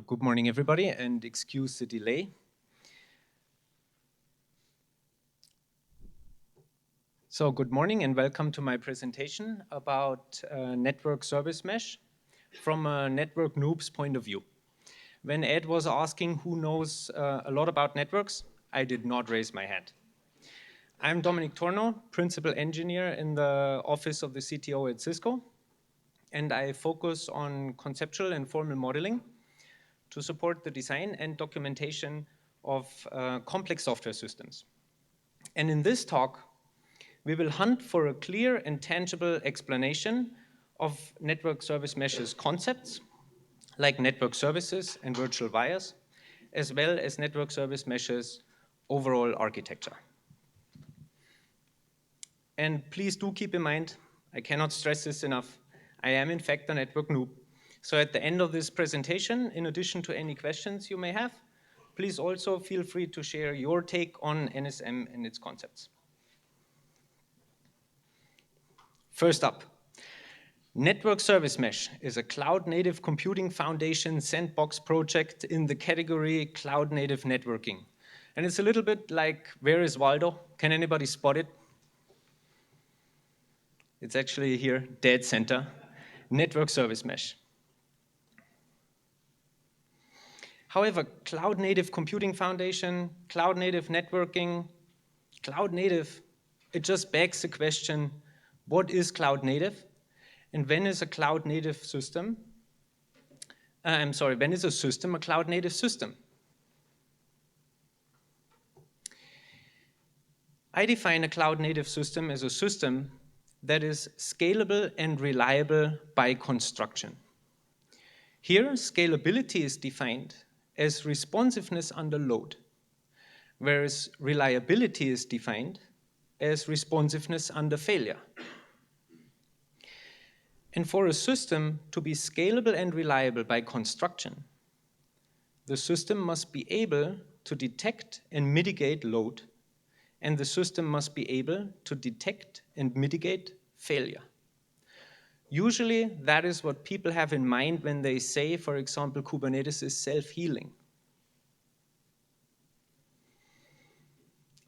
Good morning, everybody, and excuse the delay. So good morning and welcome to my presentation about network service mesh from a network noob's point of view. When Ed was asking who knows a lot about networks, I did not raise my hand. I'm Dominic Torno, principal engineer in the office of the CTO at Cisco, and I focus on conceptual and formal modeling to support the design and documentation of complex software systems. And in this talk, we will hunt for a clear and tangible explanation of network service mesh's concepts, like network services and virtual wires, as well as network service mesh's overall architecture. And please do keep in mind, I cannot stress this enough, I am in fact a network noob. So at the end of this presentation, in addition to any questions you may have, please also feel free to share your take on NSM and its concepts. First up, Network Service Mesh is a cloud-native computing foundation sandbox project in the category cloud-native networking. And it's a little bit like, where is Waldo? Can anybody spot it? It's actually here, dead center, Network Service Mesh. However, cloud-native computing foundation, cloud-native networking, cloud-native, it just begs the question, what is cloud-native? And when is a cloud-native system? When is a system a cloud-native system? I define a cloud-native system as a system that is scalable and reliable by construction. Here, scalability is defined as responsiveness under load, whereas reliability is defined as responsiveness under failure. And for a system to be scalable and reliable by construction, the system must be able to detect and mitigate load, and the system must be able to detect and mitigate failure. Usually, that is what people have in mind when they say, for example, Kubernetes is self-healing.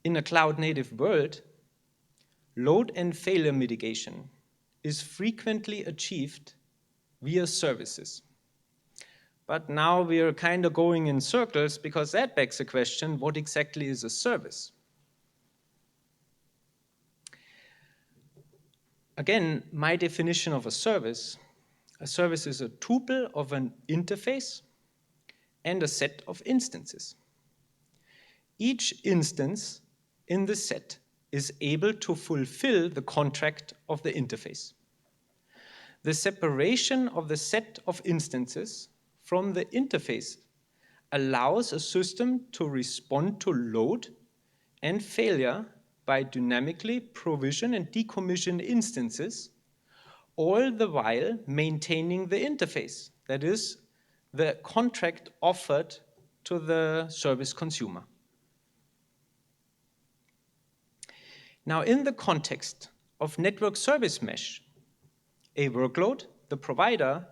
In a cloud-native world, load and failure mitigation is frequently achieved via services. But now we are kind of going in circles because that begs the question, what exactly is a service? Again, my definition of a service is a tuple of an interface and a set of instances. Each instance in the set is able to fulfill the contract of the interface. The separation of the set of instances from the interface allows a system to respond to load and failure by dynamically provision and decommission instances, all the while maintaining the interface, that is, the contract offered to the service consumer. Now, in the context of network service mesh, a workload, the provider,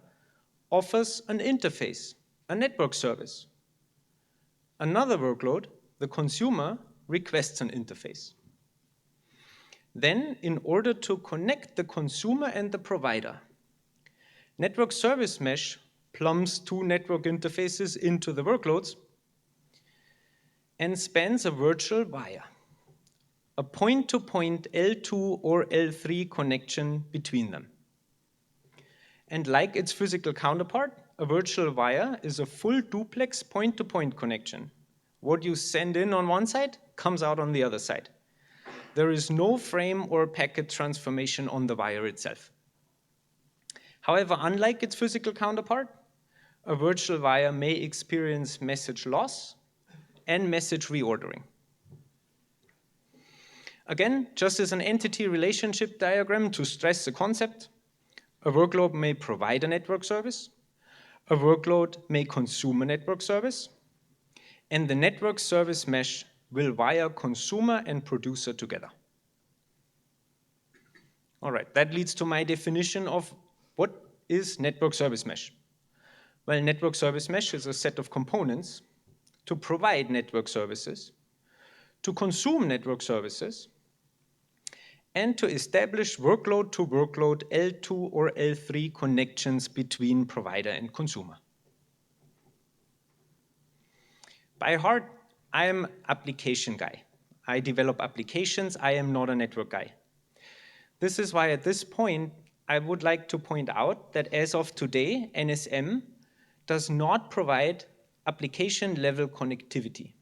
offers an interface, a network service. Another workload, the consumer, requests an interface. Then, in order to connect the consumer and the provider, network service mesh plumbs two network interfaces into the workloads and spans a virtual wire, a point-to-point L2 or L3 connection between them. And like its physical counterpart, a virtual wire is a full duplex point-to-point connection. What you send in on one side comes out on the other side. There is no frame or packet transformation on the wire itself. However, unlike its physical counterpart, a virtual wire may experience message loss and message reordering. Again, just as an entity relationship diagram to stress the concept, a workload may provide a network service, a workload may consume a network service, and the network service mesh will wire consumer and producer together. All right, that leads to my definition of what is network service mesh. Well, network service mesh is a set of components to provide network services, to consume network services, and to establish workload to workload L2 or L3 connections between provider and consumer. By heart, I am application guy. I develop applications. I am not a network guy. This is why at this point, I would like to point out that as of today, NSM does not provide application-level connectivity.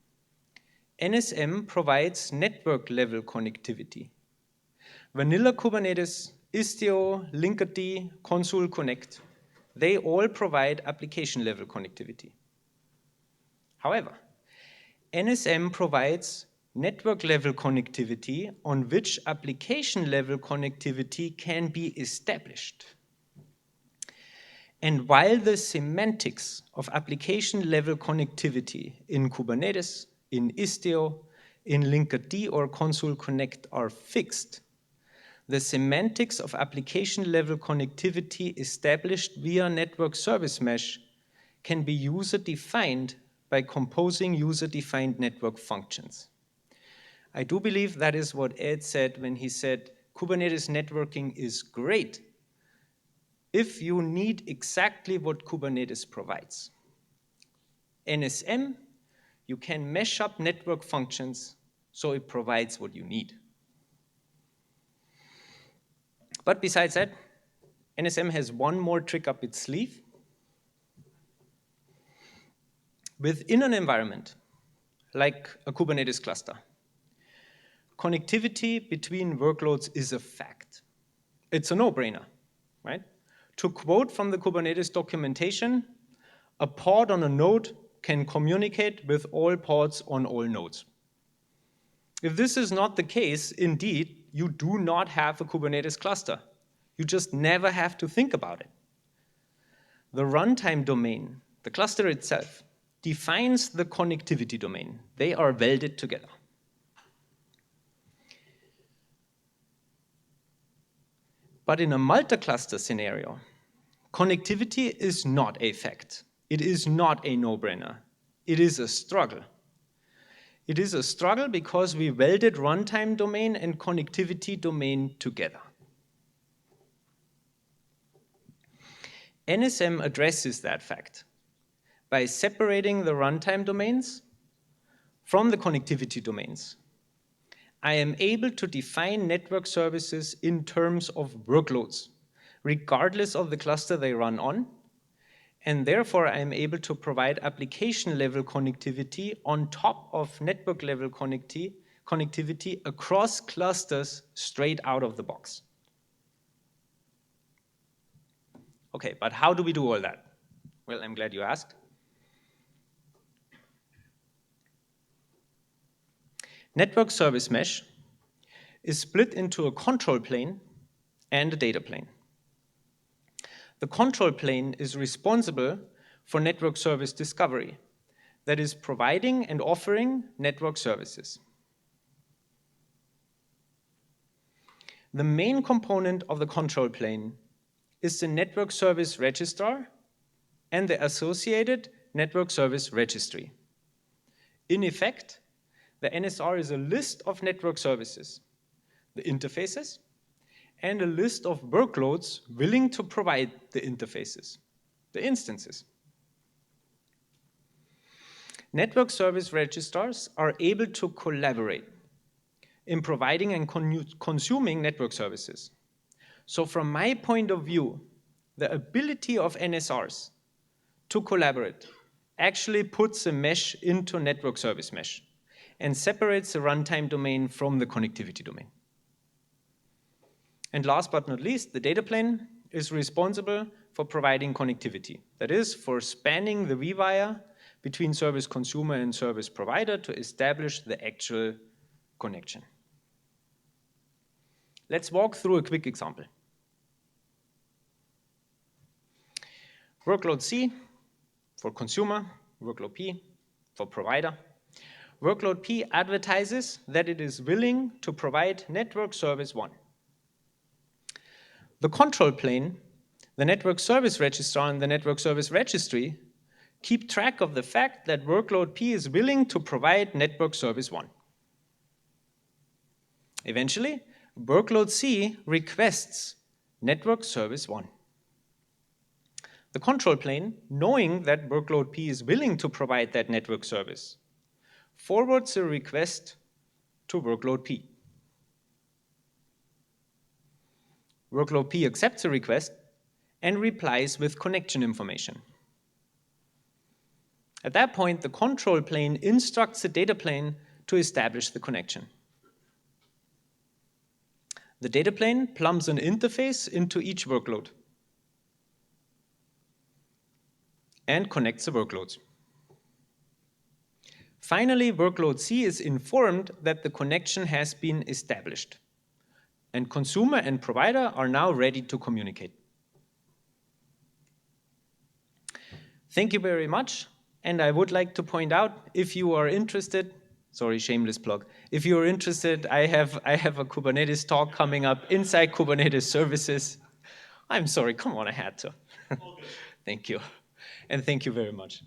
NSM provides network-level connectivity. Vanilla Kubernetes, Istio, Linkerd, Consul Connect, they all provide application-level connectivity. However, NSM provides network-level connectivity on which application-level connectivity can be established. And while the semantics of application-level connectivity in Kubernetes, in Istio, in Linkerd or Consul Connect are fixed, the semantics of application-level connectivity established via network service mesh can be user-defined by composing user-defined network functions. I do believe that is what Ed said when he said Kubernetes networking is great if you need exactly what Kubernetes provides. NSM, you can mesh up network functions so it provides what you need. But besides that, NSM has one more trick up its sleeve. Within an environment, like a Kubernetes cluster, connectivity between workloads is a fact. It's a no-brainer, right? To quote from the Kubernetes documentation, a pod on a node can communicate with all pods on all nodes. If this is not the case, indeed, you do not have a Kubernetes cluster. You just never have to think about it. The runtime domain, the cluster itself, defines the connectivity domain. They are welded together. But in a multi-cluster scenario, connectivity is not a fact. It is not a no-brainer. It is a struggle. It is a struggle because we welded runtime domain and connectivity domain together. NSM addresses that fact by separating the runtime domains from the connectivity domains. I am able to define network services in terms of workloads, regardless of the cluster they run on, and therefore I am able to provide application-level connectivity on top of network-level connectivity across clusters straight out of the box. Okay, but how do we do all that? Well, I'm glad you asked. Network service mesh is split into a control plane and a data plane. The control plane is responsible for network service discovery, that is providing and offering network services. The main component of the control plane is the network service registrar and the associated network service registry. In effect, the NSR is a list of network services, the interfaces, and a list of workloads willing to provide the interfaces, the instances. Network service registrars are able to collaborate in providing and consuming network services. So from my point of view, the ability of NSRs to collaborate actually puts a mesh into network service mesh and separates the runtime domain from the connectivity domain. And last but not least, the data plane is responsible for providing connectivity. That is, for spanning the vWire between service consumer and service provider to establish the actual connection. Let's walk through a quick example. Workload C for consumer, workload P for provider. Workload P advertises that it is willing to provide network service 1. The control plane The network service registrar and the network service registry keep track of the fact that workload P is willing to provide network service 1. Eventually, workload C requests network service 1. The control plane, knowing that workload P is willing to provide that network service, forwards the request to workload P. Workload P accepts the request and replies with connection information. At that point, the control plane instructs the data plane to establish the connection. The data plane plumbs an interface into each workload and connects the workloads. Finally, workload C is informed that the connection has been established, and consumer and provider are now ready to communicate. Thank you very much, and I would like to point out, if you are interested, sorry, shameless plug, if you are interested, I have a Kubernetes talk coming up inside Kubernetes services. I'm sorry, come on, I had to. Thank you, and thank you very much.